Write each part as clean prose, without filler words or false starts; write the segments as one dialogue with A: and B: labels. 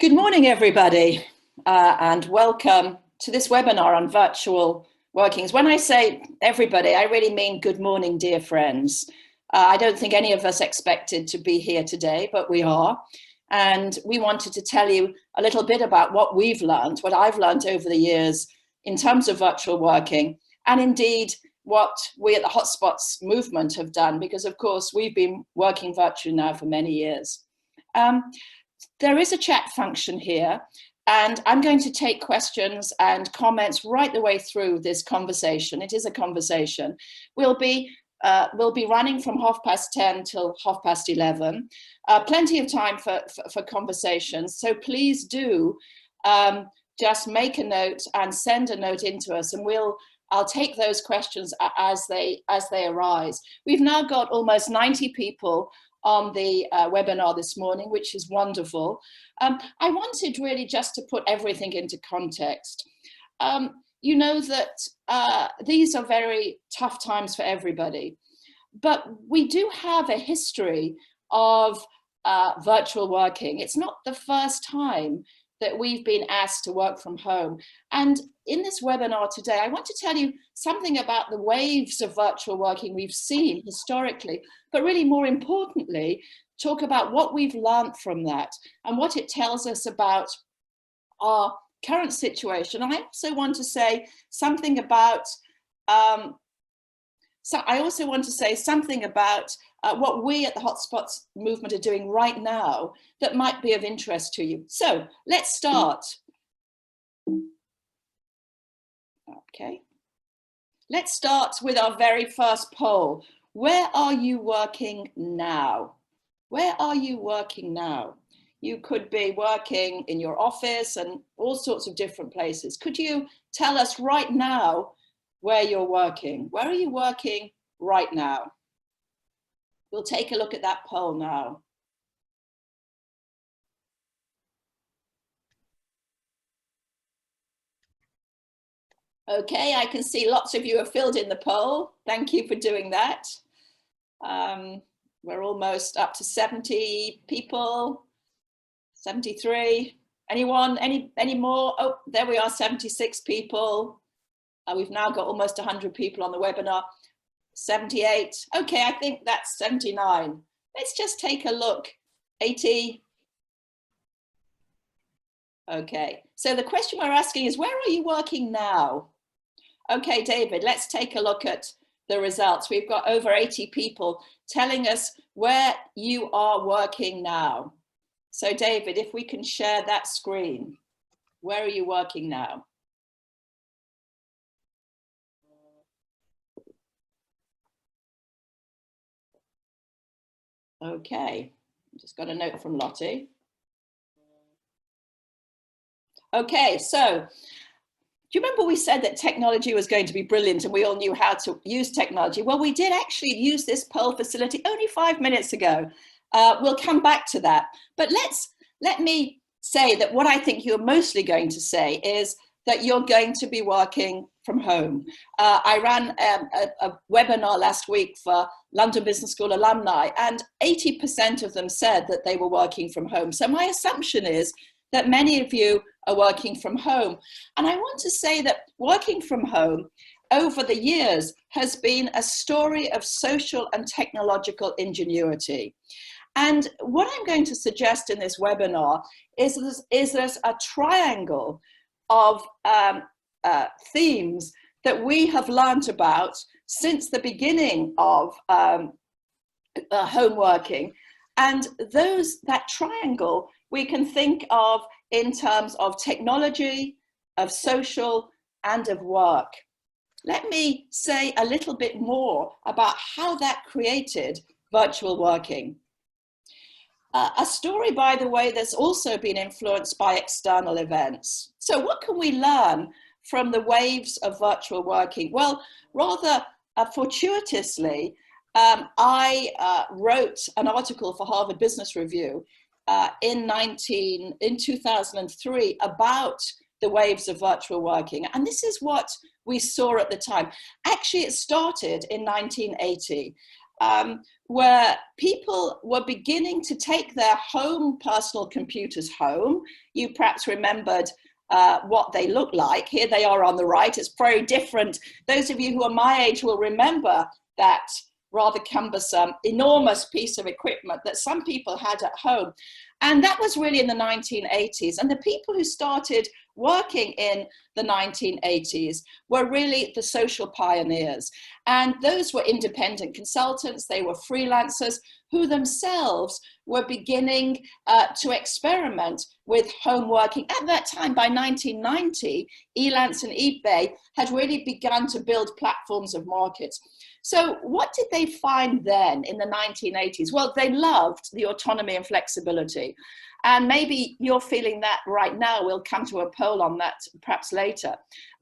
A: Good morning, everybody, and welcome to this webinar on virtual workings. When I say everybody, I really mean good morning, dear friends. I don't think any of us expected to be here today, but we are. And we wanted to tell you a little bit about what we've learned, what I've learned over the years in terms of virtual working, and indeed what we at the Hotspots movement have done, because of course we've been working virtually now for many years. There is a chat function here, and I'm going to take questions and comments right the way through this conversation. It is a conversation. We'll be running from 10:30 till 11:30. Plenty of time for conversations. So please do just make a note and send a note into us, and I'll take those questions as they arise. We've now got almost 90 people on the webinar this morning, which is wonderful. I wanted really just to put everything into context. You know that these are very tough times for everybody, but we do have a history of virtual working. It's not the first time that we've been asked to work from home. And in this webinar today, I want to tell you something about the waves of virtual working we've seen historically, but really more importantly, talk about what we've learned from that and what it tells us about our current situation. I also want to say something about what we at the Hotspots movement are doing right now that might be of interest to you. So let's start. Okay. Let's start with our very first poll. Where are you working now? Where are you working now? You could be working in your office and all sorts of different places. Could you tell us right now where you're working? Where are you working right now? We'll take a look at that poll now. Okay, I can see lots of you have filled in the poll. Thank you for doing that. We're almost up to 70 people, 73. Anyone, any more? Oh, there we are, 76 people. We've now got almost 100 people on the webinar. 78. Okay, I think that's 79. Let's just take a look. 80. Okay, so the question we're asking is, where are you working now? Okay, David, let's take a look at the results. We've got over 80 people telling us where you are working now. So David, if we can share that screen, where are you working now? Okay, just got a note from Lottie. Okay, so do you remember we said that technology was going to be brilliant and we all knew how to use technology? Well, we did actually use this poll facility only 5 minutes ago. We'll come back to that. But let me say that what I think you're mostly going to say is that you're going to be working from home. I ran a webinar last week for London Business School alumni, and 80% of them said that they were working from home. So my assumption is that many of you are working from home. And I want to say that working from home over the years has been a story of social and technological ingenuity. And what I'm going to suggest in this webinar is there's a triangle of themes that we have learned about since the beginning of home working. And that triangle we can think of in terms of technology, of social, and of work. Let me say a little bit more about how that created virtual working. A story, by the way, that's also been influenced by external events. So what can we learn from the waves of virtual working? Well, rather fortuitously, I wrote an article for Harvard Business Review in 2003 about the waves of virtual working. And this is what we saw at the time. Actually, it started in 1980. where people were beginning to take their home personal computers home. You perhaps remembered what they look like. Here they are on the right. It's very different. Those of you who are my age will remember that rather cumbersome, enormous piece of equipment that some people had at home. And that was really in the 1980s. And the people who started working in the 1980s were really the social pioneers. And those were independent consultants, they were freelancers who themselves were beginning to experiment with home working. At that time, by 1990, Elance and eBay had really begun to build platforms of markets. So what did they find then in the 1980s? Well, they loved the autonomy and flexibility. And maybe you're feeling that right now. We'll come to a poll on that perhaps later.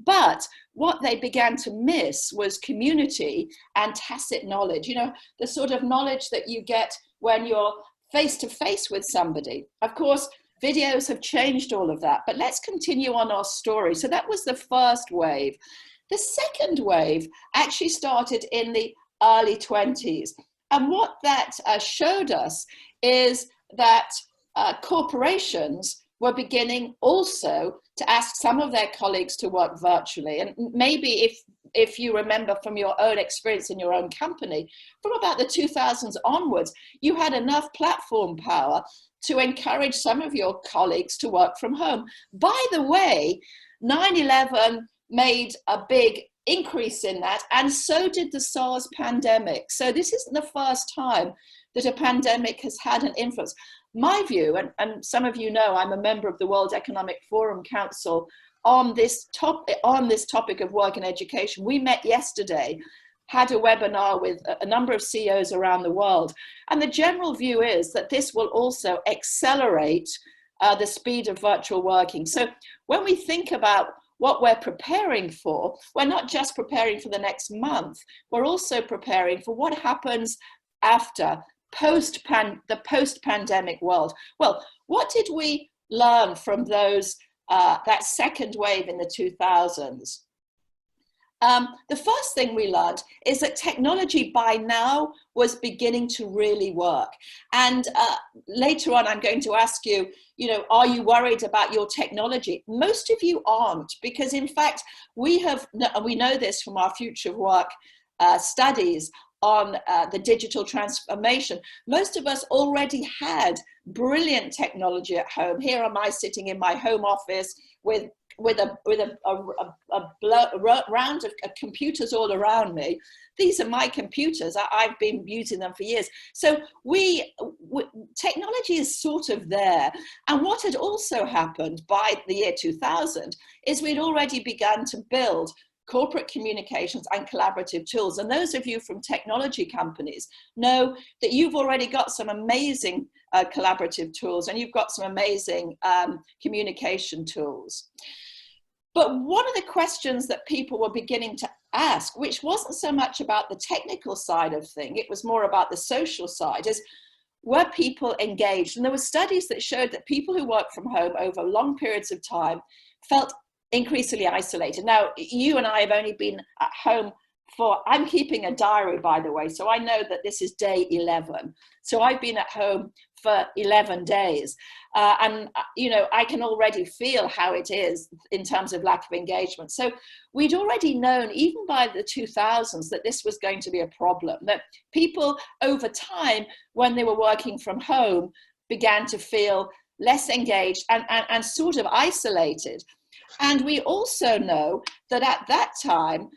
A: But what they began to miss was community and tacit knowledge. You know, the sort of knowledge that you get when you're face to face with somebody. Of course, videos have changed all of that, but let's continue on our story. So that was the first wave. The second wave actually started in the early 20s. And what that showed us is that corporations were beginning also to ask some of their colleagues to work virtually. And maybe if you remember from your own experience in your own company, from about the 2000s onwards, you had enough platform power to encourage some of your colleagues to work from home. By the way, 9/11 made a big increase in that, and so did the SARS pandemic. So this isn't the first time that a pandemic has had an influence. My view, and some of you know, I'm a member of the World Economic Forum Council on this topic of work and education. We met yesterday, had a webinar with a number of CEOs around the world, and the general view is that this will also accelerate the speed of virtual working. So when we think about what we're preparing for, we're not just preparing for the next month, we're also preparing for what happens after, the post-pandemic world. Well, what did we learn from those, that second wave in the 2000s? The first thing we learned is that technology by now was beginning to really work. And later on, I'm going to ask you, you know, are you worried about your technology? Most of you aren't, because in fact, we know this from our future of work studies on the digital transformation. Most of us already had brilliant technology at home. Here am I sitting in my home office with a round of computers all around me. These are my computers. I've been using them for years. So technology is sort of there. And what had also happened by the year 2000 is we'd already begun to build corporate communications and collaborative tools. And those of you from technology companies know that you've already got some amazing collaborative tools, and you've got some amazing communication tools. But one of the questions that people were beginning to ask, which wasn't so much about the technical side of things, it was more about the social side, is were people engaged? And there were studies that showed that people who work from home over long periods of time felt increasingly isolated. Now, you and I have only been at home for, I'm keeping a diary, by the way, so I know that this is day 11. So I've been at home for 11 days. And, you know, I can already feel how it is in terms of lack of engagement. So we'd already known, even by the 2000s, that this was going to be a problem, that people over time, when they were working from home, began to feel less engaged and sort of isolated. And we also know that at that time,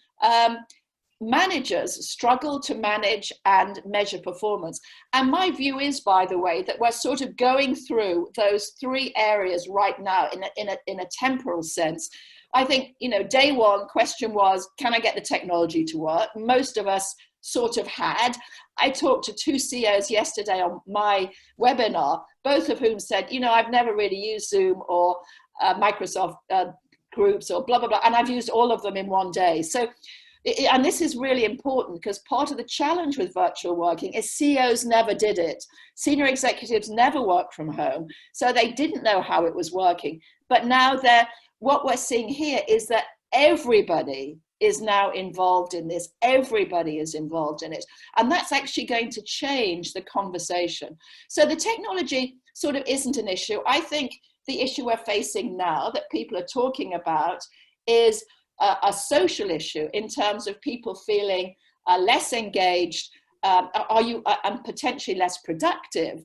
A: managers struggle to manage and measure performance. And my view is, by the way, that we're sort of going through those three areas right now in a temporal sense. I think, you know, day one question was, can I get the technology to work? Most of us sort of had. I talked to two CEOs yesterday on my webinar, both of whom said, you know, I've never really used Zoom or Microsoft groups or blah, blah, blah. And I've used all of them in one day. So, and this is really important, because part of the challenge with virtual working is CEOs never did it. Senior executives never worked from home. So they didn't know how it was working. But now what we're seeing here is that everybody is now involved in this. Everybody is involved in it. And that's actually going to change the conversation. So the technology sort of isn't an issue. I think the issue we're facing now that people are talking about is a social issue in terms of people feeling less engaged, and potentially less productive.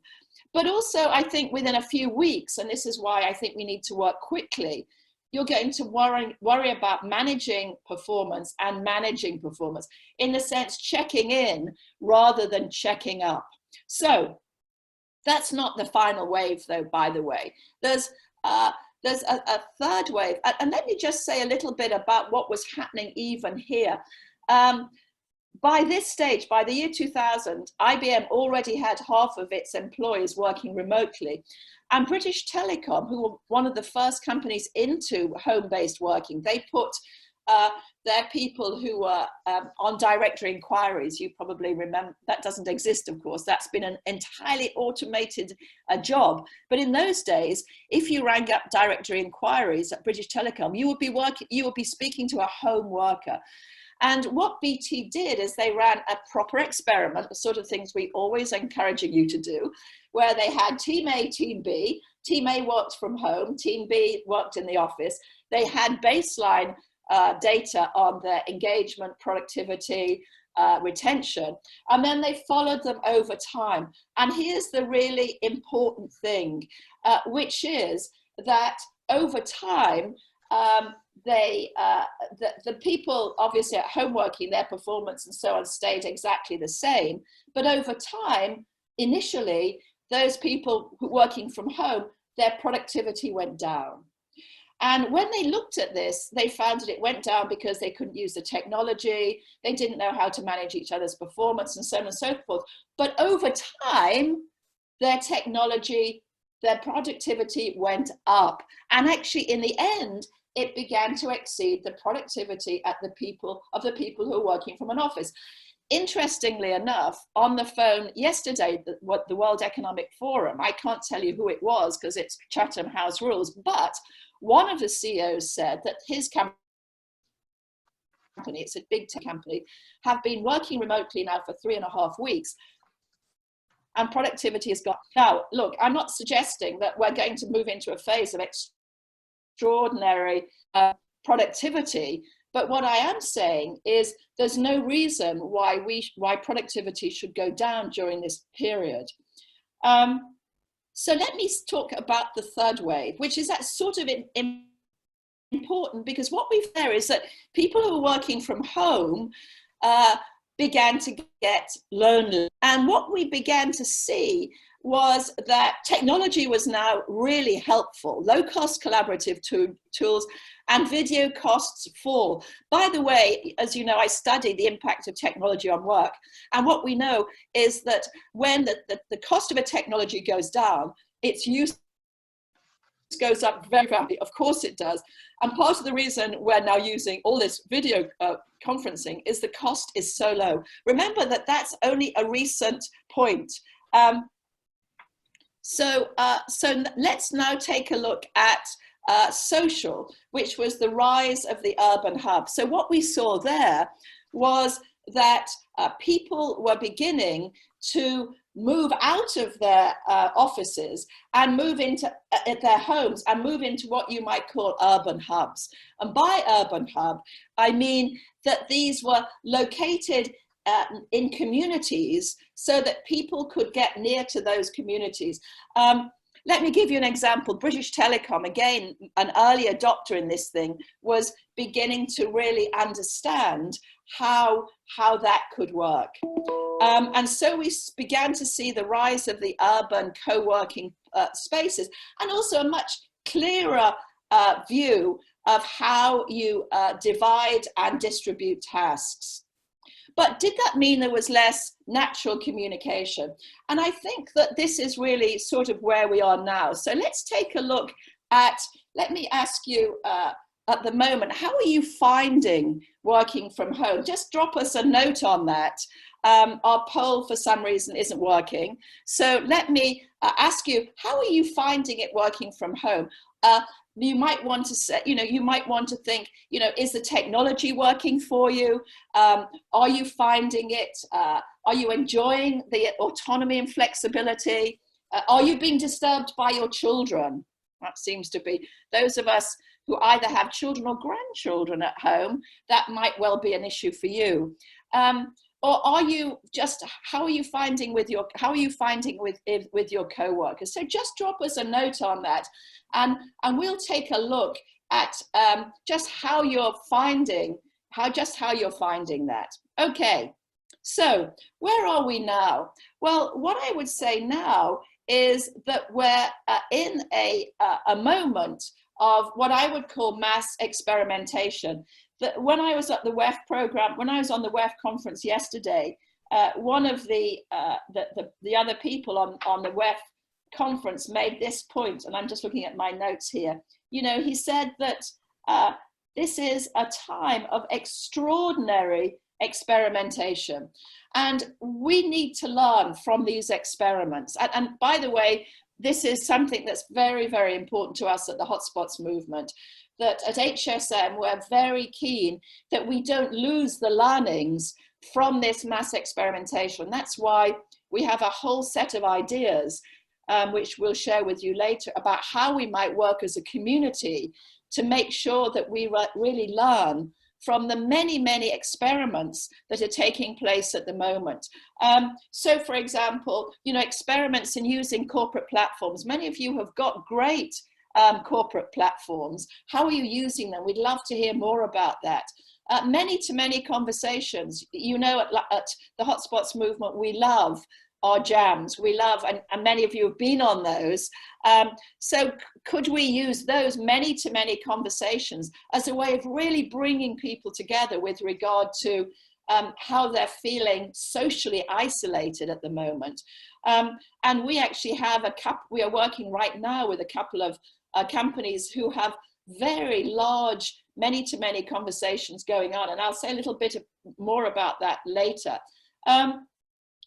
A: But also, I think within a few weeks, and this is why I think we need to work quickly, you're going to worry about managing performance and managing performance, in the sense checking in rather than checking up. So that's not the final wave, though, by the way. There's a third wave. And let me just say a little bit about what was happening even here. By this stage, by the year 2000, IBM already had half of its employees working remotely. And British Telecom, who were one of the first companies into home-based working, they put their people who were on directory inquiries. You probably remember, that doesn't exist, of course. That's been an entirely automated job. But in those days, if you rang up directory inquiries at British Telecom, you would be speaking to a home worker. And what BT did is they ran a proper experiment, the sort of things we always encouraging you to do, where they had team A, team B. Team A worked from home, team B worked in the office. They had baseline data on their engagement, productivity, retention, and then they followed them over time. And here's the really important thing, which is that over time, the people obviously at home working, their performance and so on stayed exactly the same. But over time, initially, those people working from home, their productivity went down. And when they looked at this, they found that it went down because they couldn't use the technology, they didn't know how to manage each other's performance, and so on and so forth. But over time, their technology, their productivity went up. And actually, in the end, it began to exceed the productivity of the people who are working from an office. Interestingly enough, on the phone yesterday, the World Economic Forum, I can't tell you who it was because it's Chatham House rules, but one of the CEOs said that his company, it's a big tech company, have been working remotely now for 3.5 weeks, and productivity has gone. Now, look, I'm not suggesting that we're going to move into a phase of extraordinary productivity, but what I am saying is there's no reason why productivity should go down during this period. So let me talk about the third wave, which is that sort of important, because what we fear is that people who are working from home began to get lonely. And what we began to see was that technology was now really helpful. Low-cost collaborative tools and video costs fall. By the way, as you know, I studied the impact of technology on work. And what we know is that when the cost of a technology goes down, its use goes up very rapidly. Of course it does. And part of the reason we're now using all this video conferencing is the cost is so low. Remember that that's only a recent point. So let's now take a look at social, which was the rise of the urban hub. So what we saw there was that people were beginning to move out of their offices and move into their homes and move into what you might call urban hubs. And by urban hub, I mean that these were located in communities so that people could get near to those communities. Let me give you an example. British Telecom, again, an early adopter in this thing, was beginning to really understand how that could work. And so we began to see the rise of the urban co-working spaces, and also a much clearer view of how you divide and distribute tasks. But did that mean there was less natural communication? And I think that this is really sort of where we are now. So let's take a look at, let me ask you at the moment. How are you finding working from home? Just drop us a note on that. Our poll for some reason isn't working. So let me ask you, how are you finding it working from home? You might want to say, you might want to think, is the technology working for you? Are you finding it? Are you enjoying the autonomy and flexibility? Are you being disturbed by your children? That seems to be those of us who either have children or grandchildren at home. That might well be an issue for you. Or are you just, how are you finding with your co-workers? So just drop us a note on that, and we'll take a look at just how you're finding that. Okay, so where are we now? Well, what I would say now is that we're in a moment of what I would call mass experimentation. That when I was at the WEF program, when I was on the WEF conference yesterday, one of the other people on the WEF conference made this point, and I'm just looking at my notes here. He said that this is a time of extraordinary experimentation, and we need to learn from these experiments. And by the way, this is something that's very, very important to us at the Hotspots movement, that at HSM, we're very keen that we don't lose the learnings from this mass experimentation. That's why we have a whole set of ideas, which we'll share with you later, about how we might work as a community to make sure that we really learn from the many, many experiments that are taking place at the moment. So for example, experiments in using corporate platforms. Many of you have got great corporate platforms. How are you using them? We'd love to hear more about that. Many-to-many conversations. At the Hotspots movement, we love our jams. We love, and many of you have been on those. So could we use those many-to-many conversations as a way of really bringing people together with regard to how they're feeling socially isolated at the moment? And we actually have we are working right now with a couple of companies who have very large many-to-many conversations going on. And I'll say a little bit more about that later.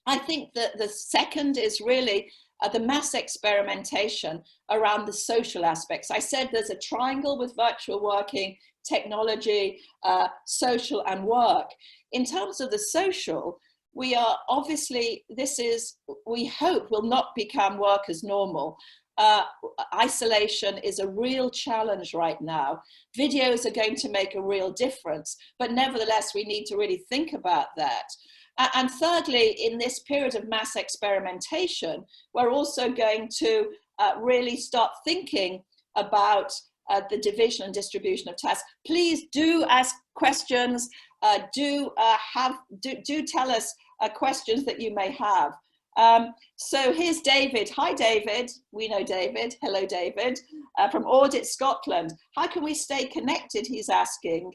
A: I think that the second is really the mass experimentation around the social aspects. I said there's a triangle with virtual working, technology, social and work. In terms of the social, we are obviously, we hope will not become work as normal. Isolation is a real challenge right now. Videos are going to make a real difference, but nevertheless, we need to really think about that. And thirdly, in this period of mass experimentation, we're also going to really start thinking about the division and distribution of tasks. Please do ask questions. Do tell us questions that you may have. So here's David. Hi, David. We know David. Hello, David. From Audit Scotland. How can we stay connected, he's asking,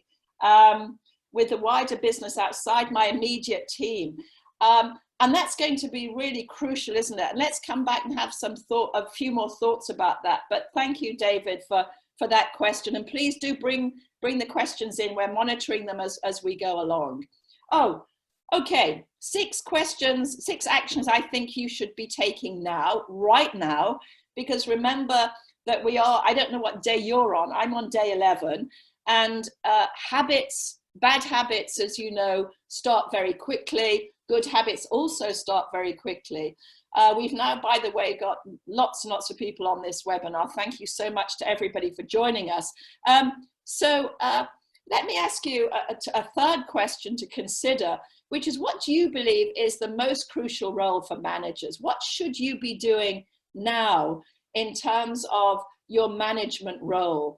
A: with the wider business outside my immediate team? And that's going to be really crucial, isn't it? And let's come back and have a few more thoughts about that. But thank you, David, for that question. And please do bring the questions in. We're monitoring them as we go along. Oh, okay. 6 questions, 6 actions I think you should be taking now, right now, because remember that we are, I don't know what day you're on. I'm on day 11, and bad habits, as you know, start very quickly. Good habits also start very quickly. We've now, by the way, got lots and lots of people on this webinar. Thank you so much to everybody for joining us. Let me ask you a third question to consider, which is, what do you believe is the most crucial role for managers? What should you be doing now in terms of your management role?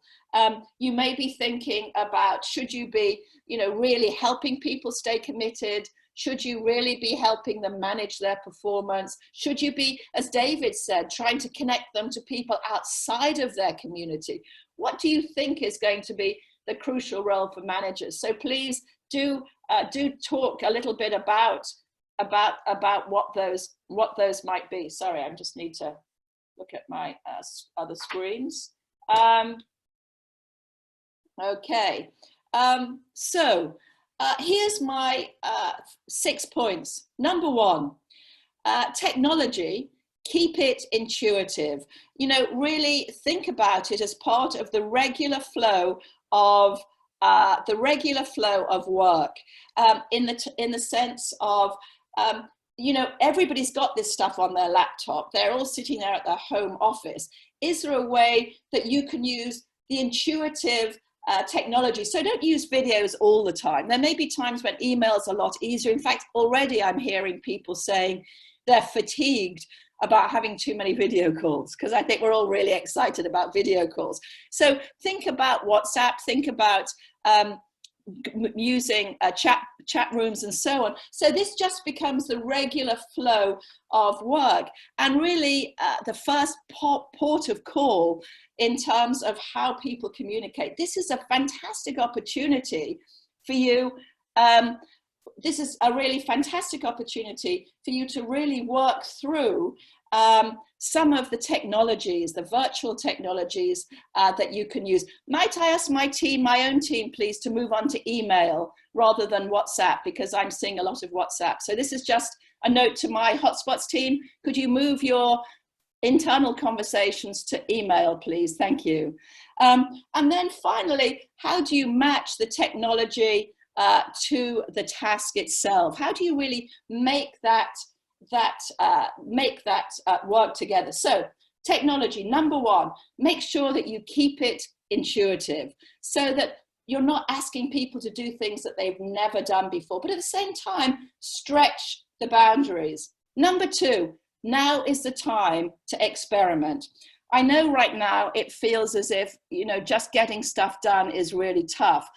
A: You may be thinking about, should you be, really helping people stay committed? Should you really be helping them manage their performance? Should you be, as David said, trying to connect them to people outside of their community? What do you think is going to be the crucial role for managers? So please do talk a little bit about what those might be. Sorry, I just need to look at my other screens. Okay, so here's my 6 points. Number one, technology, keep it intuitive. You know, really think about it as part of the regular flow of work, in the sense of, you know, everybody's got this stuff on their laptop. They're all sitting there at their home office. Is there a way that you can use the intuitive technology? So don't use videos all the time. There may be times when email's a lot easier. In fact, already I'm hearing people saying they're fatigued about having too many video calls, because I think we're all really excited about video calls. So think about WhatsApp, think about using chat rooms and so on. So this just becomes the regular flow of work, and really the first port of call in terms of how people communicate. This is a fantastic opportunity for you. This is a really fantastic opportunity for you to really work through some of the technologies, the virtual technologies that you can use. Might I ask my team, my own team, please, to move on to email rather than WhatsApp, because I'm seeing a lot of WhatsApp. So this is just a note to my hotspots team. Could you move your internal conversations to email, please? Thank you. And then finally, how do you match the technology to the task itself? How do you really make that work together? So technology, number one, make sure that you keep it intuitive, so that you're not asking people to do things that they've never done before, but at the same time, stretch the boundaries. Number two, now is the time to experiment. I know right now it feels as if, you know, just getting stuff done is really tough,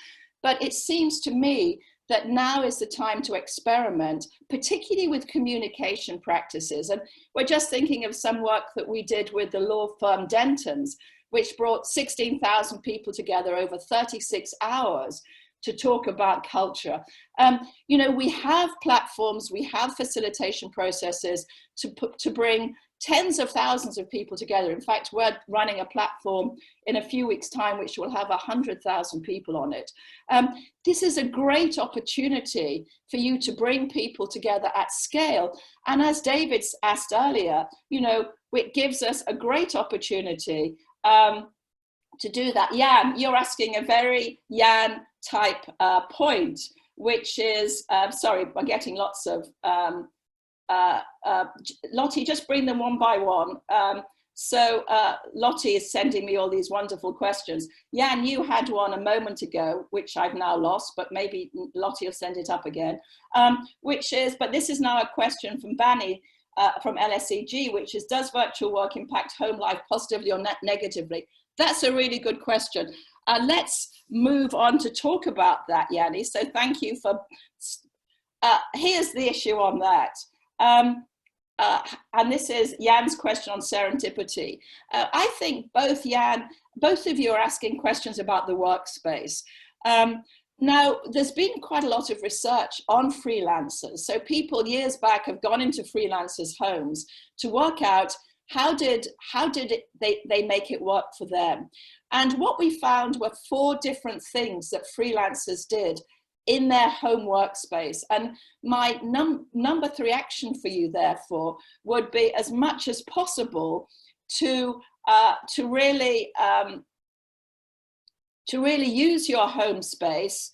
A: but it seems to me that now is the time to experiment, particularly with communication practices. And we're just thinking of some work that we did with the law firm Denton's, which brought 16,000 people together over 36 hours to talk about culture. You know, we have platforms, we have facilitation processes to bring tens of thousands of people together. In fact, we're running a platform in a few weeks' time which will have 100,000 people on it. This is a great opportunity for you to bring people together at scale. And as David asked earlier, you know, it gives us a great opportunity to do that. Jan, you're asking a very Jan type point, which is, sorry, I'm getting lots of, Lottie, just bring them one by one. So Lottie is sending me all these wonderful questions. Jan, you had one a moment ago, which I've now lost, but maybe Lottie will send it up again, which is, but this is now a question from Bani from LSEG, which is, does virtual work impact home life positively or negatively? That's a really good question. Let's move on to talk about that, Yanni. So thank you for, here's the issue on that. And this is Jan's question on serendipity. I think both of you are asking questions about the workspace. Now, there's been quite a lot of research on freelancers. So people years back have gone into freelancers' homes to work out how did they make it work for them. And what we found were 4 different things that freelancers did in their home workspace. And my number 3 action for you, therefore, would be, as much as possible, to really use your home space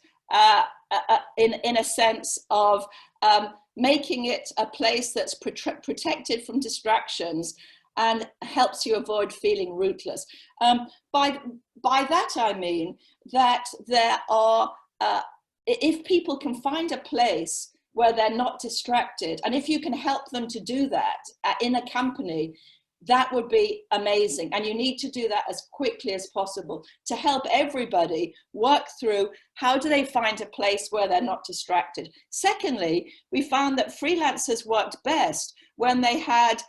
A: in a sense of making it a place that's protected from distractions and helps you avoid feeling rootless. By that I mean that there are, if people can find a place where they're not distracted, and if you can help them to do that in a company, that would be amazing. And you need to do that as quickly as possible to help everybody work through how do they find a place where they're not distracted. Secondly, we found that freelancers worked best when they had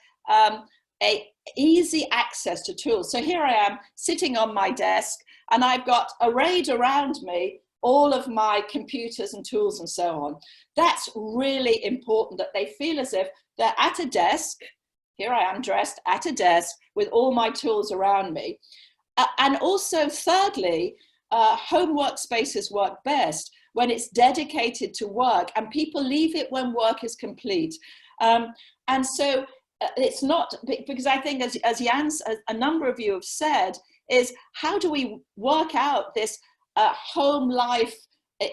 A: easy access to tools. So here I am sitting on my desk, and I've got arrayed around me all of my computers and tools and so on. That's really important, that they feel as if they're at a desk. Here I am dressed at a desk with all my tools around me. And also, thirdly, home workspaces work best when it's dedicated to work and people leave it when work is complete. And so it's not, because I think as Jans, a number of you have said, is how do we work out this home life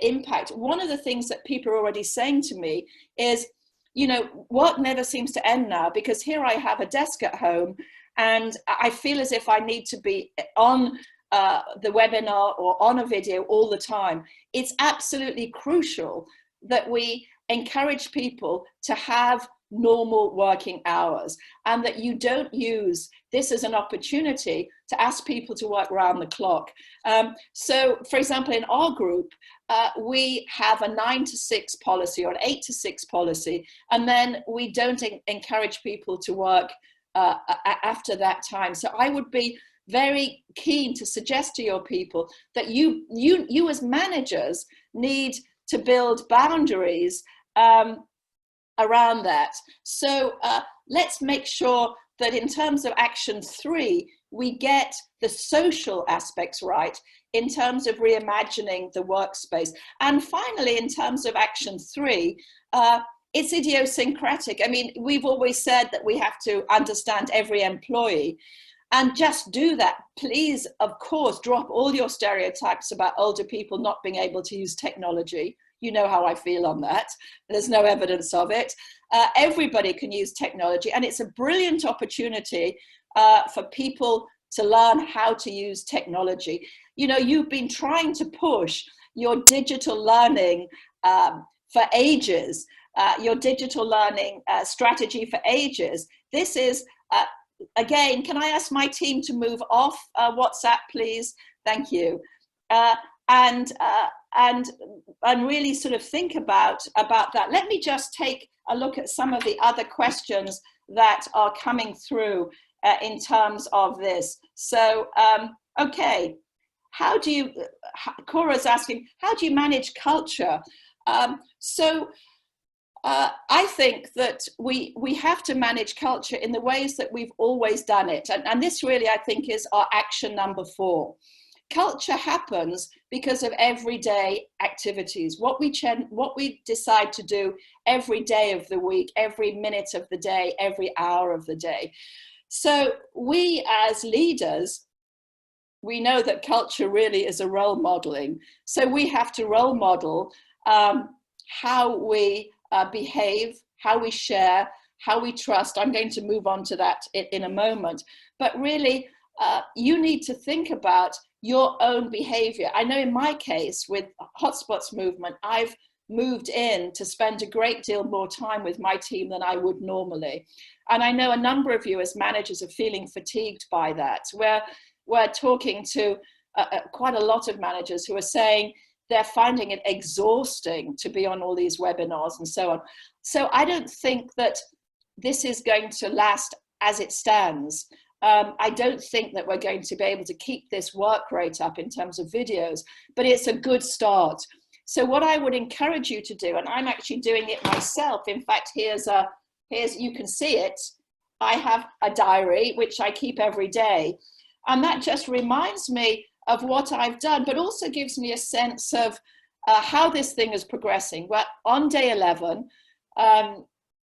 A: impact? One of the things that people are already saying to me is, you know, work never seems to end now, because here I have a desk at home and I feel as if I need to be on the webinar or on a video all the time. It's absolutely crucial that we encourage people to have normal working hours, and that you don't use this as an opportunity to ask people to work around the clock. So for example, in our group, we have a 9 to 6 policy or an 8 to 6 policy, and then we don't encourage people to work after that time. So I would be very keen to suggest to your people that you as managers need to build boundaries around that. So let's make sure that in terms of action 3, we get the social aspects right in terms of reimagining the workspace. And finally, in terms of action 3, it's idiosyncratic. I mean, we've always said that we have to understand every employee. And just do that. Please, of course, drop all your stereotypes about older people not being able to use technology. You know how I feel on that. There's no evidence of it. Everybody can use technology, and it's a brilliant opportunity for people to learn how to use technology. You know, you've been trying to push your digital learning for ages, your digital learning strategy for ages. This is again, can I ask my team to move off WhatsApp, please? Thank you. And really sort of think about that. Let me just take a look at some of the other questions that are coming through in terms of this. So, okay, how do you, Cora's asking, how do you manage culture? I think that we have to manage culture in the ways that we've always done it. And this really, I think, is our action number 4. Culture happens because of everyday activities, what we decide to do every day of the week, every minute of the day, every hour of the day. So we as leaders, we know that culture really is a role modeling. So we have to role model how we behave, how we share, how we trust. I'm going to move on to that in a moment. But really, you need to think about your own behavior. I know in my case with Hotspots movement, I've moved in to spend a great deal more time with my team than I would normally. And I know a number of you as managers are feeling fatigued by that. We're talking to quite a lot of managers who are saying they're finding it exhausting to be on all these webinars and so on. So I don't think that this is going to last as it stands. I don't think that we're going to be able to keep this work rate up in terms of videos, but it's a good start. So what I would encourage you to do, and I'm actually doing it myself. In fact, here's you can see it. I have a diary, which I keep every day. And that just reminds me of what I've done, but also gives me a sense of how this thing is progressing. Well, on day 11,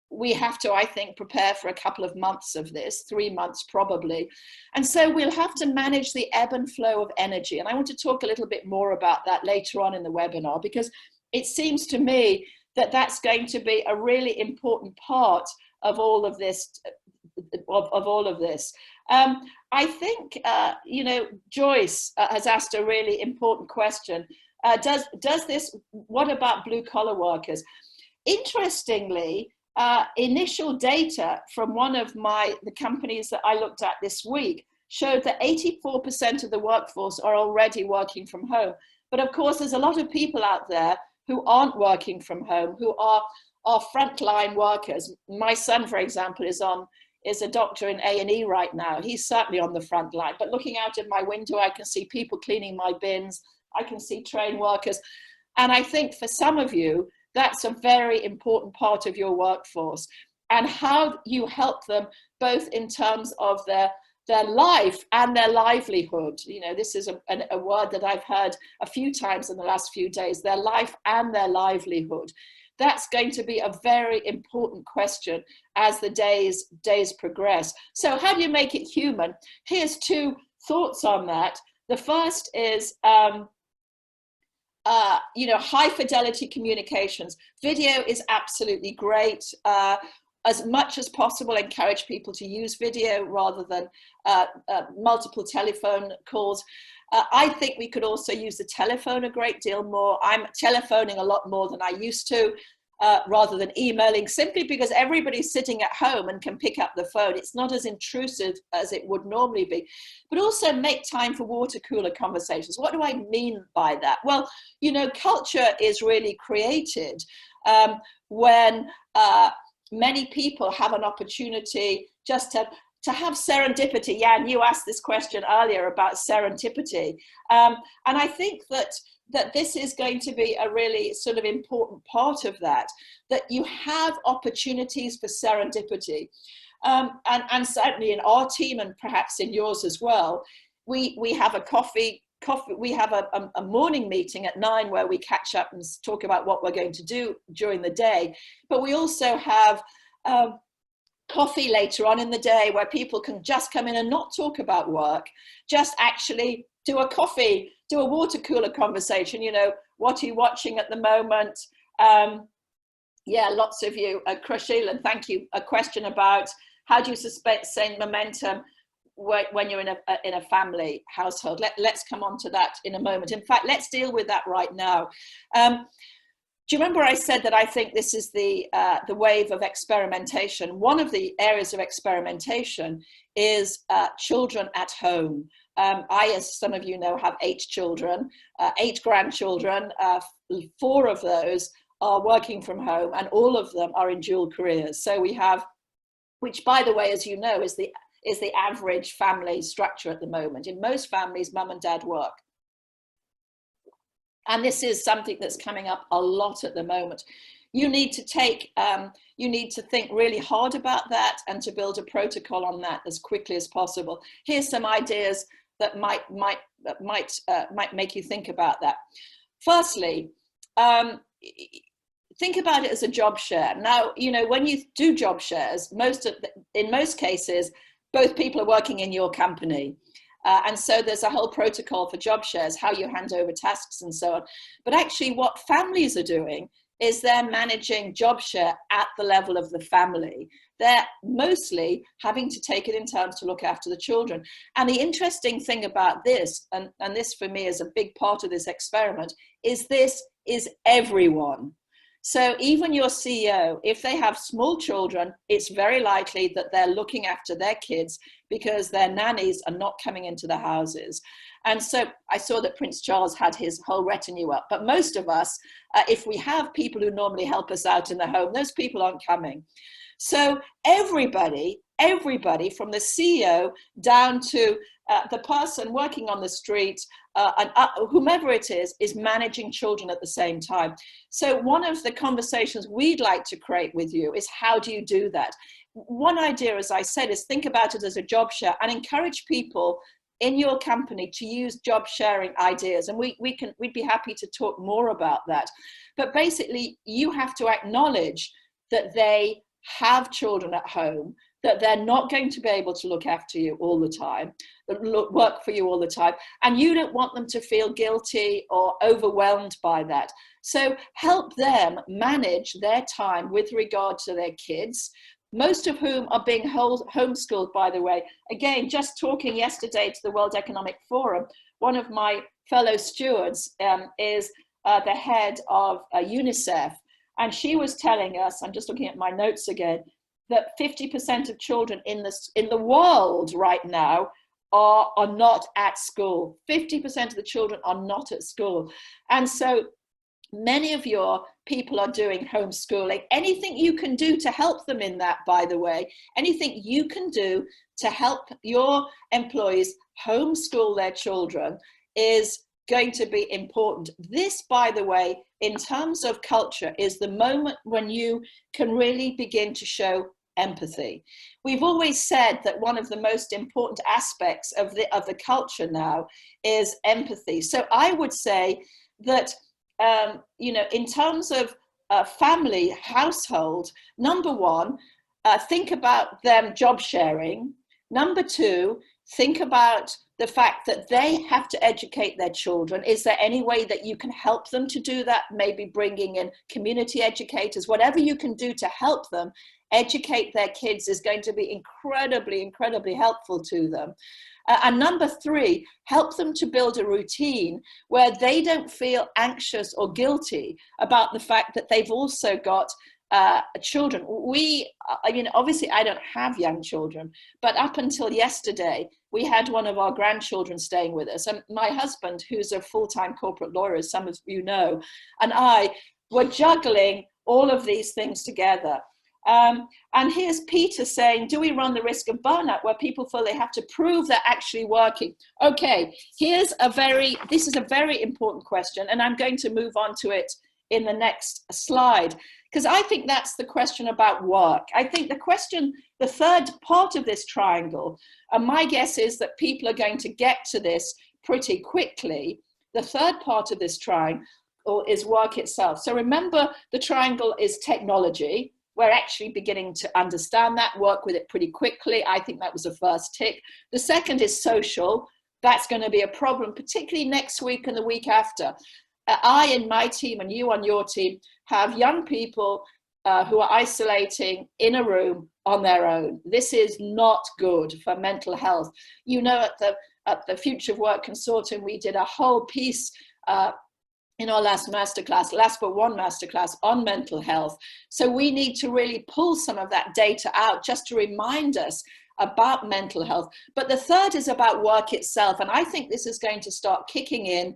A: we have to, I think, prepare for a couple of months of this, 3 months probably. And so we'll have to manage the ebb and flow of energy. And I want to talk a little bit more about that later on in the webinar, because it seems to me that that's going to be a really important part of all of this. I think, you know, Joyce has asked a really important question. Does this, what about blue collar workers? Interestingly, initial data from one of the companies that I looked at this week showed that 84% of the workforce are already working from home. But of course, there's a lot of people out there who aren't working from home, who are frontline workers. My son, for example, is a doctor in A&E right now. He's certainly on the front line, but looking out of my window, I can see people cleaning my bins. I can see train workers. And I think for some of you, that's a very important part of your workforce, and how you help them both in terms of their their life and their livelihood. You know, this is a word that I've heard a few times in the last few days, their life and their livelihood. That's going to be a very important question as the days progress. So how do you make it human? Here's two thoughts on that. The first is, you know, high fidelity communications. Video is absolutely great. As much as possible, encourage people to use video rather than multiple telephone calls. I think we could also use the telephone a great deal more. I'm telephoning a lot more than I used to, rather than emailing, simply because everybody's sitting at home and can pick up the phone. It's not as intrusive as it would normally be. But also make time for water cooler conversations. What do I mean by that? Well, you know, culture is really created when many people have an opportunity just to have serendipity. Yeah, and you asked this question earlier about serendipity. And I think that this is going to be a really sort of important part of that you have opportunities for serendipity. And certainly in our team, and perhaps in yours as well, we have a we have a morning meeting at 9 where we catch up and talk about what we're going to do during the day. But we also have coffee later on in the day where people can just come in and not talk about work, just actually do a water cooler conversation. You know, what are you watching at the moment? Yeah, lots of you, Krashilan, thank you. A question about how do you sustain momentum when you're in a family household. Let's come on to that in a moment. In fact, let's deal with that right now. Do you remember I said that I think this is the wave of experimentation? One of the areas of experimentation is children at home. I, as some of you know, have 8 children, 8 grandchildren. 4 of those are working from home, and all of them are in dual careers. So we have, which by the way, as you know, is the average family structure at the moment. In most families, mum and dad work. And this is something that's coming up a lot at the moment. You need to think really hard about that and to build a protocol on that as quickly as possible. Here's some ideas that might make you think about that. Firstly, think about it as a job share. Now, you know, when you do job shares, in most cases, both people are working in your company. And so there's a whole protocol for job shares, how you hand over tasks and so on. But actually what families are doing is they're managing job share at the level of the family. They're mostly having to take it in turns to look after the children. And the interesting thing about this, and this for me is a big part of this experiment, is this is everyone. So even your CEO, if they have small children, it's very likely that they're looking after their kids because their nannies are not coming into the houses. And so I saw that Prince Charles had his whole retinue up, but most of us, if we have people who normally help us out in the home, those people aren't coming. So everybody from the CEO down to the person working on the street, and whomever it is managing children at the same time. So one of the conversations we'd like to create with you is how do you do that? One idea, as I said, is think about it as a job share and encourage people in your company to use job sharing ideas. And we'd be happy to talk more about that. But basically, you have to acknowledge that they have children at home, that they're not going to be able to look after you all the time, work for you all the time, and you don't want them to feel guilty or overwhelmed by that. So help them manage their time with regard to their kids, most of whom are being homeschooled, by the way. Again, just talking yesterday to the World Economic Forum, one of my fellow stewards is the head of UNICEF, and she was telling us, I'm just looking at my notes again, that 50% of children in the world right now are not at school. 50% of the children are not at school. And so many of your people are doing homeschooling. Anything you can do to help them in that, by the way, anything you can do to help your employees homeschool their children is going to be important. This, by the way, in terms of culture, is the moment when you can really begin to show empathy. We've always said that one of the most important aspects of the culture now is empathy. So I would say that, you know, in terms of family, household, number one, think about them job sharing. Number two, think about the fact that they have to educate their children. Is there any way that you can help them to do that? Maybe bringing in community educators, whatever you can do to help them educate their kids is going to be incredibly, incredibly helpful to them. And number three, help them to build a routine where they don't feel anxious or guilty about the fact that they've also got children. I mean, obviously I don't have young children, but up until yesterday, we had one of our grandchildren staying with us. And my husband, who's a full-time corporate lawyer, as some of you know, and I were juggling all of these things together. And here's Peter saying, do we run the risk of burnout where people feel they have to prove they're actually working? Okay, this is a very important question, and I'm going to move on to it in the next slide, because I think that's the question about work. I think the third part of this triangle, and my guess is that people are going to get to this pretty quickly. The third part of this triangle is work itself. So remember, the triangle is technology. We're actually beginning to understand that, work with it pretty quickly. I think that was the first tick. The second is social. That's going to be a problem, particularly next week and the week after. I and my team and you on your team have young people who are isolating in a room on their own. This is not good for mental health. You know, at the Future of Work Consortium, we did a whole piece in our last but one masterclass on mental health. So we need to really pull some of that data out just to remind us about mental health. But the third is about work itself. And I think this is going to start kicking in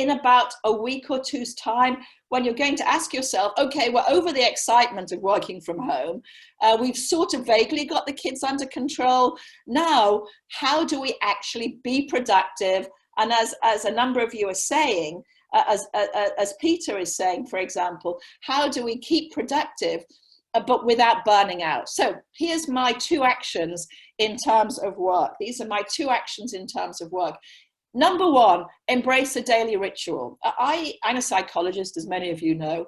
A: about a week or two's time, when you're going to ask yourself, okay, we're over the excitement of working from home. We've sort of vaguely got the kids under control. Now, how do we actually be productive? And as a number of you are saying, as Peter is saying, for example, how do we keep productive, but without burning out? So here's my two actions in terms of work. These are my two actions in terms of work. Number one, embrace a daily ritual. I'm a psychologist, as many of you know.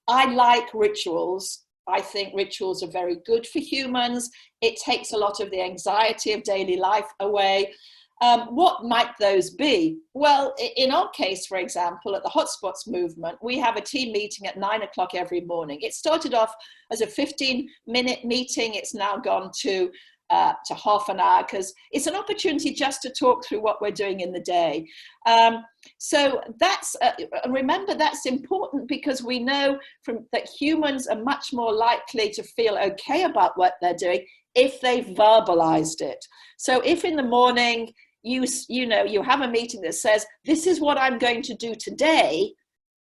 A: I like rituals. I think rituals are very good for humans. It takes a lot of the anxiety of daily life away. What might those be? Well, in our case, for example, at the Hotspots movement, we have a team meeting at 9 o'clock every morning. It started off as a 15-minute meeting. It's now gone to half an hour, because it's an opportunity just to talk through what we're doing in the day. So that's, remember, that's important, because we know that humans are much more likely to feel okay about what they're doing if they've verbalized it. So if in the morning you have a meeting that says, this is what I'm going to do today,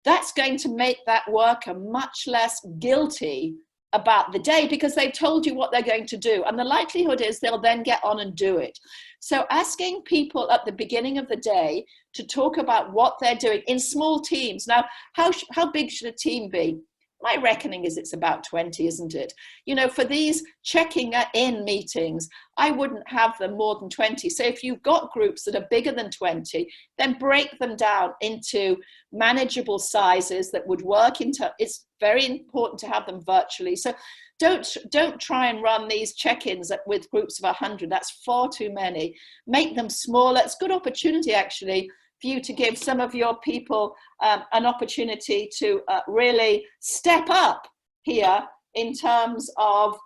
A: that's going to make that worker much less guilty about the day, because they've told you what they're going to do, and the likelihood is they'll then get on and do it. So asking people at the beginning of the day to talk about what they're doing in small teams. Now, how big should a team be? My reckoning is it's about 20, isn't it? You know, for these checking in meetings, I wouldn't have them more than 20. So if you've got groups that are bigger than 20, then break them down into manageable sizes that would work into. It's very important to have them virtually. So don't try and run these check-ins with groups of 100. That's far too many. Make them smaller. It's a good opportunity, actually, for you to give some of your people an opportunity to really step up here in terms of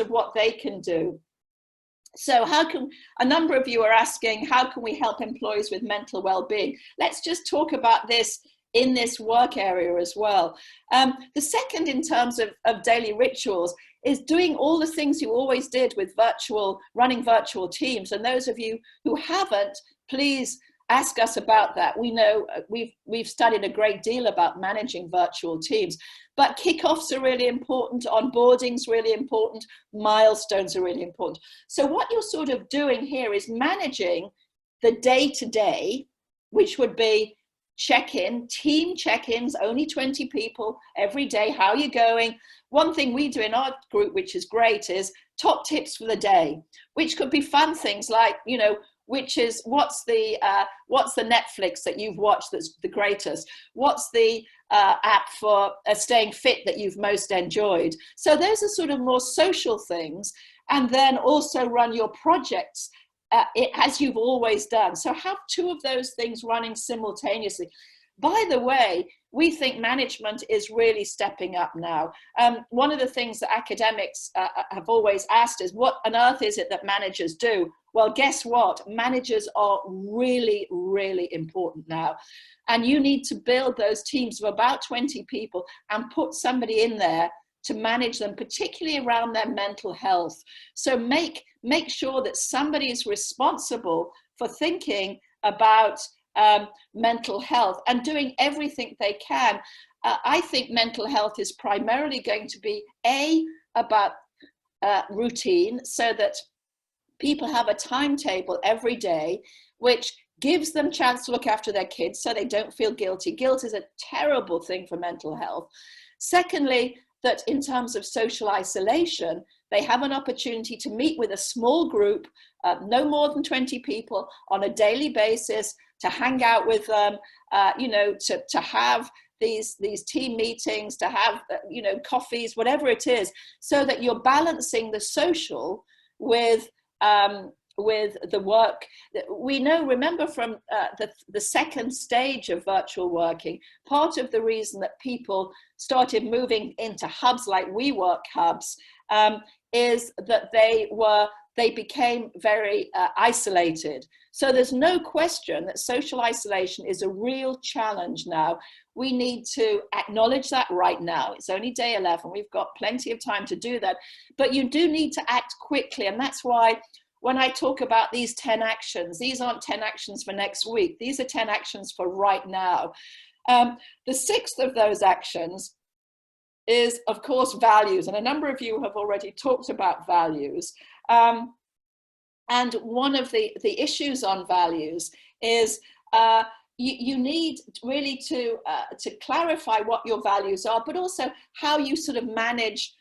A: what they can do. So a number of you are asking, how can we help employees with mental well-being? Let's just talk about this in this work area as well. The second, in terms of daily rituals, is doing all the things you always did with running virtual teams. And those of you who haven't, please ask us about that. We know we've studied a great deal about managing virtual teams, but kickoffs are really important, onboarding's really important, milestones are really important. So what you're sort of doing here is managing the day-to-day, which would be check-in, team check-ins, only 20 people every day. How are you going? One thing we do in our group, which is great, is top tips for the day, which could be fun things like, you know, which is what's the Netflix that you've watched that's the greatest? What's the app for staying fit that you've most enjoyed? So those are sort of more social things. And then also run your projects as you've always done. So have two of those things running simultaneously. By the way, we think management is really stepping up now. One of the things that academics have always asked is, what on earth is it that managers do? Well, guess what? Managers are really, really important now. And you need to build those teams of about 20 people and put somebody in there to manage them, particularly around their mental health. So make sure that somebody is responsible for thinking about mental health and doing everything they can. I think mental health is primarily going to be about routine, so that people have a timetable every day, which gives them a chance to look after their kids so they don't feel guilty. Guilt is a terrible thing for mental health. Secondly, that in terms of social isolation, they have an opportunity to meet with a small group, no more than 20 people on a daily basis, to hang out with them, you know, to have these team meetings, to have, you know, coffees, whatever it is, so that you're balancing the social with the work. We know, remember from the second stage of virtual working, part of the reason that people started moving into hubs like WeWork hubs is that they became very isolated. So there's no question that social isolation is a real challenge now. We need to acknowledge that right now. It's only day 11. We've got plenty of time to do that. But you do need to act quickly. And that's why when I talk about these 10 actions, these aren't 10 actions for next week. These are 10 actions for right now. The sixth of those actions is, of course, values. And a number of you have already talked about values. And one of the issues on values is you need really to clarify what your values are, but also how you sort of manage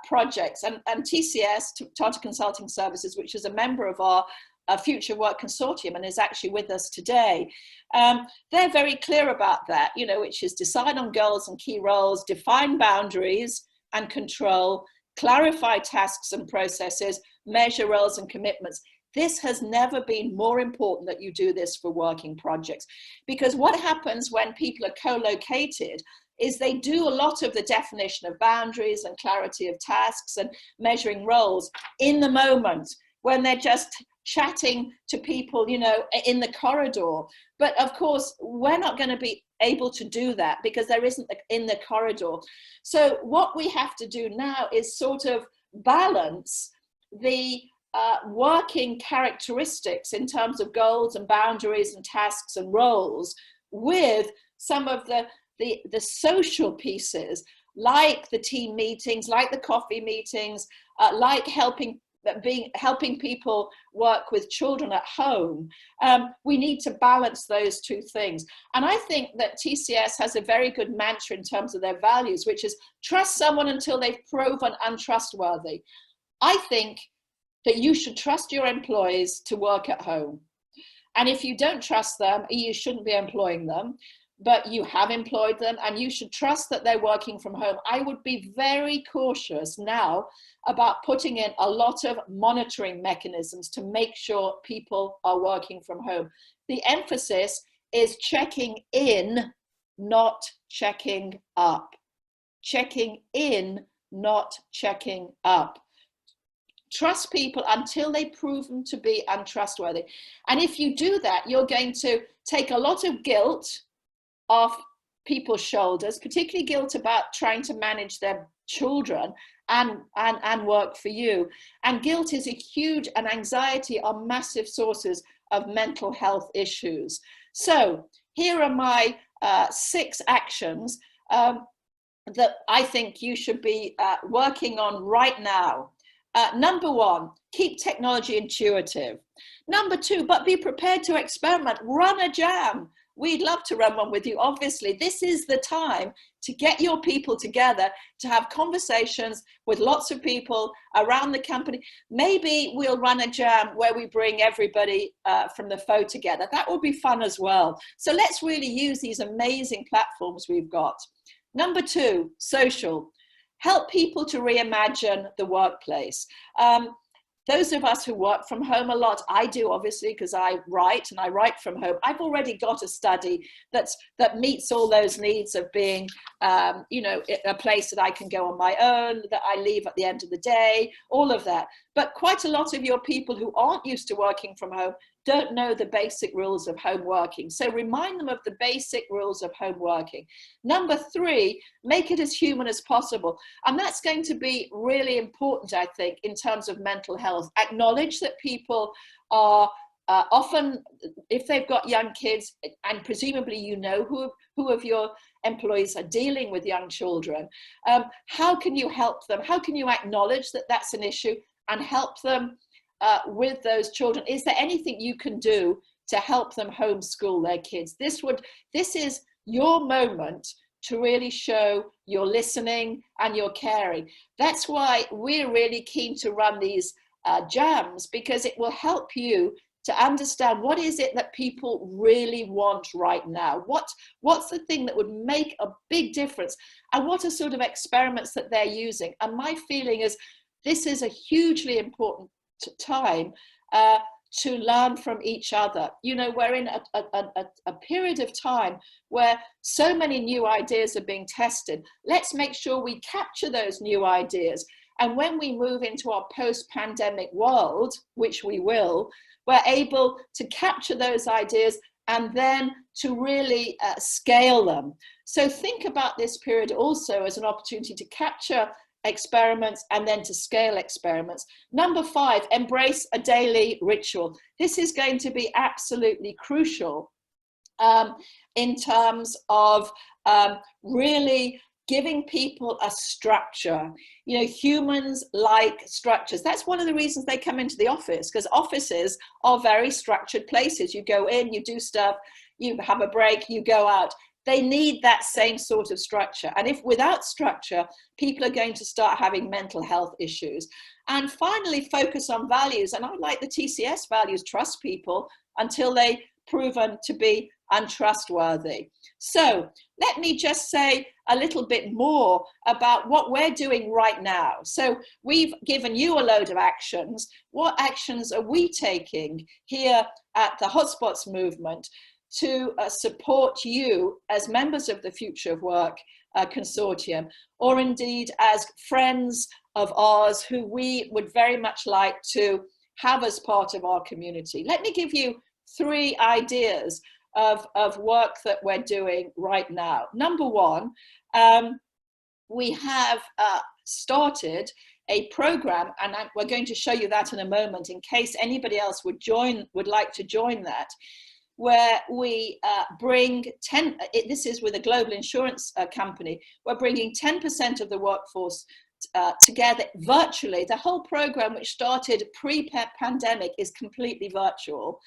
A: projects. And TCS, Tata Consulting Services, which is a member of our Future Work Consortium and is actually with us today, they're very clear about that, you know, which is decide on goals and key roles, define boundaries and control, clarify tasks and processes, measure roles and commitments. This has never been more important that you do this for working projects, because what happens when people are co-located is they do a lot of the definition of boundaries and clarity of tasks and measuring roles in the moment when they're just chatting to people, you know, in the corridor. But of course, we're not going to be able to do that because there isn't in the corridor. So what we have to do now is sort of balance the working characteristics in terms of goals and boundaries and tasks and roles with some of the social pieces, like the team meetings, like the coffee meetings, like helping people work with children at home. We need to balance those two things. And I think that TCS has a very good mantra in terms of their values, which is trust someone until they've proven untrustworthy. I think that you should trust your employees to work at home. And if you don't trust them, you shouldn't be employing them. But you have employed them and you should trust that they're working from home. I would be very cautious now about putting in a lot of monitoring mechanisms to make sure people are working from home. The emphasis is checking in, not checking up. Checking in, not checking up. Trust people until they prove them to be untrustworthy. And if you do that, you're going to take a lot of guilt off people's shoulders, particularly guilt about trying to manage their children and work for you. And guilt is a huge, and anxiety are massive sources of mental health issues. So here are my 6 actions that I think you should be working on right now. Number 1, keep technology intuitive. Number 2, but be prepared to experiment. Run a jam. we'd love to run one with you. Obviously, this is the time to get your people together, to have conversations with lots of people around the company. Maybe we'll run a jam where we bring everybody from the FO together. That would be fun as well. So let's really use these amazing platforms we've got. Number 2, social. Help people to reimagine the workplace. Those of us who work from home a lot, I do obviously because I write and I write from home. I've already got a study that meets all those needs of being, you know, a place that I can go on my own, that I leave at the end of the day, all of that. But quite a lot of your people who aren't used to working from home don't know the basic rules of home working. So remind them of the basic rules of home working. Number 3, make it as human as possible. And that's going to be really important, I think, in terms of mental health. Acknowledge that people are often, if they've got young kids, and presumably you know who of your employees are dealing with young children, how can you help them? How can you acknowledge that that's an issue and help them with those children? Is there anything you can do to help them homeschool their kids? This is your moment to really show you're listening and you're caring. That's why we're really keen to run these jams, because it will help you to understand what is it that people really want right now. What's the thing that would make a big difference, and what are sort of experiments that they're using? And my feeling is this is a hugely important time to learn from each other. You know, we're in a period of time where so many new ideas are being tested. Let's make sure we capture those new ideas. And when we move into our post-pandemic world, which we will, we're able to capture those ideas and then to really scale them. So think about this period also as an opportunity to capture experiments and then to scale experiments. Number 5, embrace a daily ritual. This is going to be absolutely crucial in terms of really giving people a structure. You know, humans like structures. That's one of the reasons they come into the office, because offices are very structured places. You go in, you do stuff, you have a break, you go out. They need that same sort of structure. And if without structure, people are going to start having mental health issues. And finally, focus on values. And I like the TCS values, trust people until they proven to be untrustworthy. So let me just say a little bit more about what we're doing right now. So we've given you a load of actions. What actions are we taking here at the Hotspots movement to support you as members of the Future of Work consortium, or indeed as friends of ours who we would very much like to have as part of our community? Let me give you 3 ideas of work that we're doing right now. Number 1, we have started a program, and we're going to show you that in a moment in case anybody else would like to join that, where we bring this is with a global insurance company, we're bringing 10% of the workforce together virtually. The whole program, which started pre-pandemic, is completely virtual,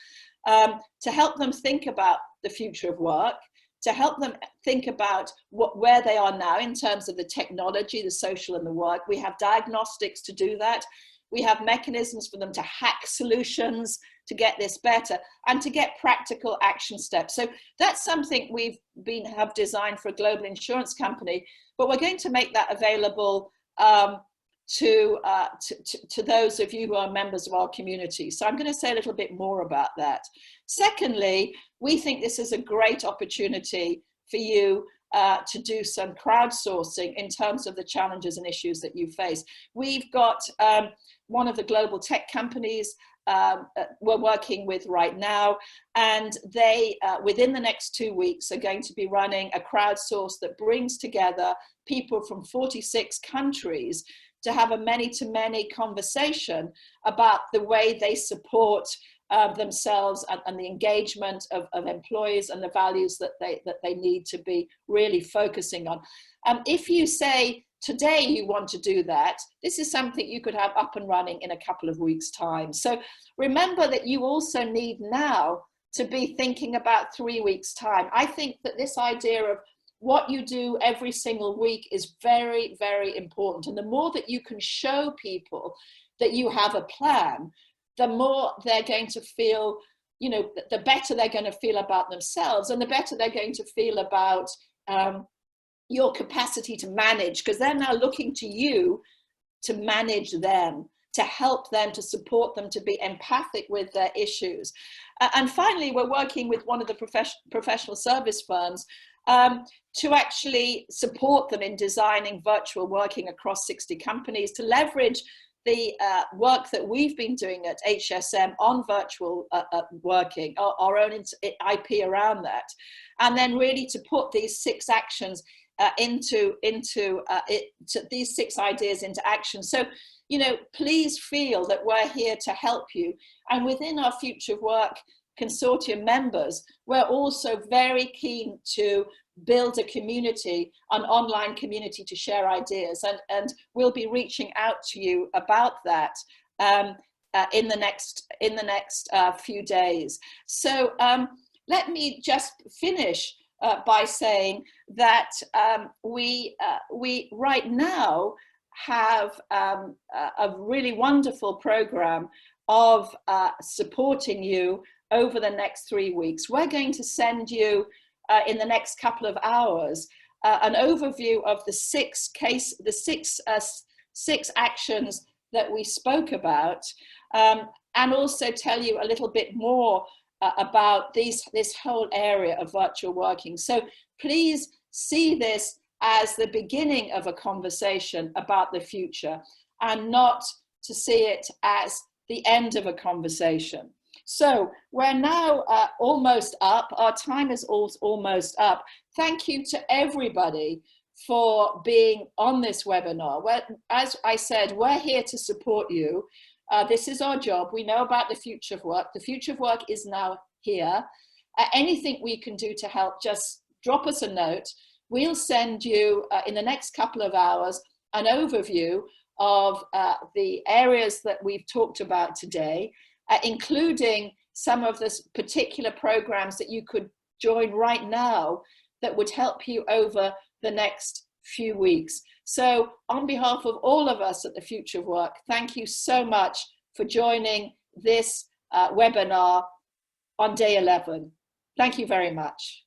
A: to help them think about the future of work, to help them think about where they are now in terms of the technology, the social and the work. We have diagnostics to do that. We have mechanisms for them to hack solutions to get this better and to get practical action steps. So that's something we've have designed for a global insurance company, but we're going to make that available to those of you who are members of our community. So I'm going to say a little bit more about that. Secondly, we think this is a great opportunity for you to do some crowdsourcing in terms of the challenges and issues that you face. We've got one of the global tech companies we're working with right now, and they, within the next 2 weeks, are going to be running a crowdsource that brings together people from 46 countries to have a many-to-many conversation about the way they support themselves and the engagement of employees and the values that they need to be really focusing on. If you say today you want to do that, this is something you could have up and running in a couple of weeks' time. So remember that you also need now to be thinking about 3 weeks' time. I think that this idea of what you do every single week is very, very important. And the more that you can show people that you have a plan, the more they're going to feel, you know, the better they're going to feel about themselves, and the better they're going to feel about your capacity to manage, because they're now looking to you to manage them, to help them, to support them, to be empathic with their issues. And finally, we're working with one of the professional service firms to actually support them in designing virtual working across 60 companies, to leverage the work that we've been doing at HSM on virtual working, our own IP around that, and then really to put these 6 actions these 6 ideas into action. So, you know, please feel that we're here to help you. And within our Future of Work consortium members, we're also very keen to build a community, an online community to share ideas. And we'll be reaching out to you about that in the next few days. So let me just finish by saying that we right now have a really wonderful program of supporting you over the next 3 weeks. We're going to send you in the next couple of hours an overview of the 6 actions that we spoke about, and also tell you a little bit more about this whole area of virtual working. So please see this as the beginning of a conversation about the future, and not to see it as the end of a conversation. So we're now almost up. Our time is almost up. Thank you to everybody for being on this webinar. As I said, we're here to support you. This is our job. We know about the future of work. The future of work is now here. Anything we can do to help, just drop us a note. We'll send you in the next couple of hours an overview of the areas that we've talked about today, including some of the particular programs that you could join right now that would help you over the next few weeks. So on behalf of all of us at the Future of Work, thank you so much for joining this webinar on day 11. Thank you very much.